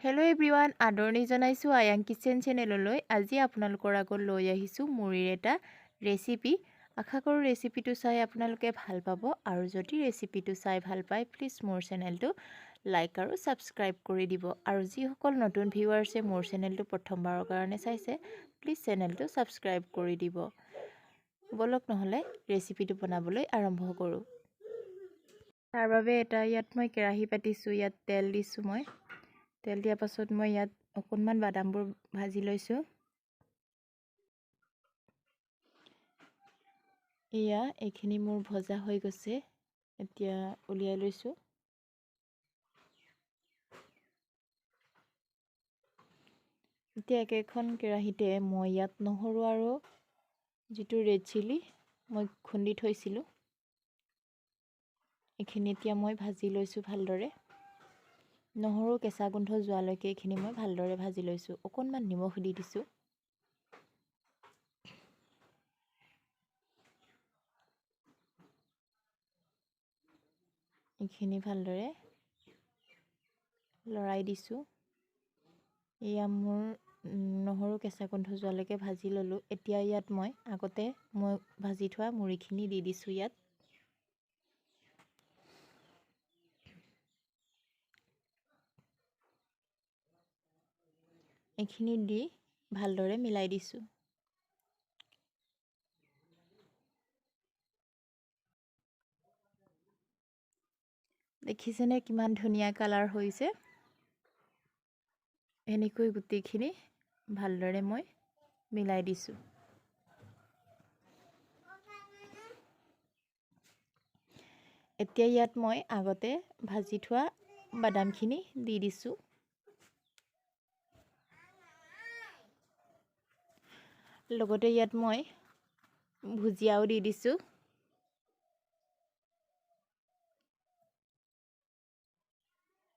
Hello' everyone, আদৰণি জনাইছোঁ আয়াং kitchen চেনেললৈ। আজি আপোনালোকৰ আগত লৈ আহিছোঁ মুড়িৰ এটা ৰেচিপি। আশা কৰোঁ ৰেচিপিটো চাই আপোনালোকে ভাল পাব, আৰু যদি ৰেচিপিটো চাই ভাল পায় প্লিজ মোৰ চেনেলটো লাইক আৰু ছাবস্ক্ৰাইব কৰি দিব। আৰু যিসকল নতুন ভিউৱাৰ্ছে মোৰ চেনেলটো প্ৰথমবাৰৰ কাৰণে চাইছে প্লিজ চেনেলটো ছাবস্ক্ৰাইব কৰি দিব। বলক নহ'লে ৰেচিপিটো বনাবলৈ আৰম্ভ কৰোঁ। তাৰ বাবে ইয়াত মই কেৰাহী পাতিছোঁ, ইয়াত তেল দিছোঁ। মই তেল দিয়াৰ পাছত মই ইয়াত অকণমান বাদামবোৰ ভাজি লৈছোঁ। এইখিনি মোৰ ভজা হৈ গৈছে, এতিয়া উলিয়াই লৈছোঁ। এতিয়া একেখন কেৰাহীতে মই ইয়াত নহৰু আৰু যিটো ৰেড চিলি মই খুন্দি থৈছিলোঁ এইখিনি এতিয়া মই ভাজি লৈছোঁ ভালদৰে। নহৰু কেঁচা গোন্ধ যোৱালৈকে এইখিনি মই ভালদৰে ভাজি লৈছোঁ। অকণমান নিমখ দি দিছোঁ। এইখিনি ভালদৰে লৰাই দিছোঁ। এয়া মোৰ নহৰু কেঁচা গোন্ধ যোৱালৈকে ভাজি ল'লোঁ। এতিয়া ইয়াত মই আগতে ভাজি থোৱা মুড়িখিনি দি দিছোঁ। ইয়াত এইখিনি দি ভালদৰে মিলাই দিছোঁ। দেখিছেনে কিমান ধুনীয়া কালাৰ হৈছে। এনেকৈ গোটেইখিনি ভালদৰে মই মিলাই দিছোঁ। এতিয়া ইয়াত মই আগতে ভাজি থোৱা বাদামখিনি দি দিছোঁ। লগতে ইয়াত মই ভুজিয়াও দি দিছোঁ।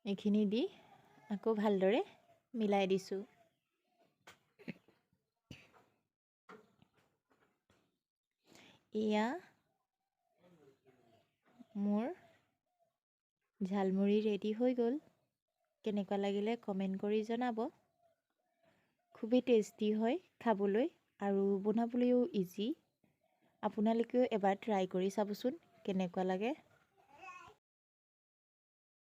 এইখিনি দি আকৌ ভালদৰে মিলাই দিছোঁ। এয়া মোৰ ঝালমুড়ি ৰেডি হৈ গ'ল। কেনেকুৱা লাগিলে কমেণ্ট কৰি জনাব। খুবেই টেষ্টি হয় খাবলৈ, আৰু বনাবলৈও ইজি। আপোনালোকেও এবাৰ ট্ৰাই কৰি চাবচোন কেনেকুৱা লাগে।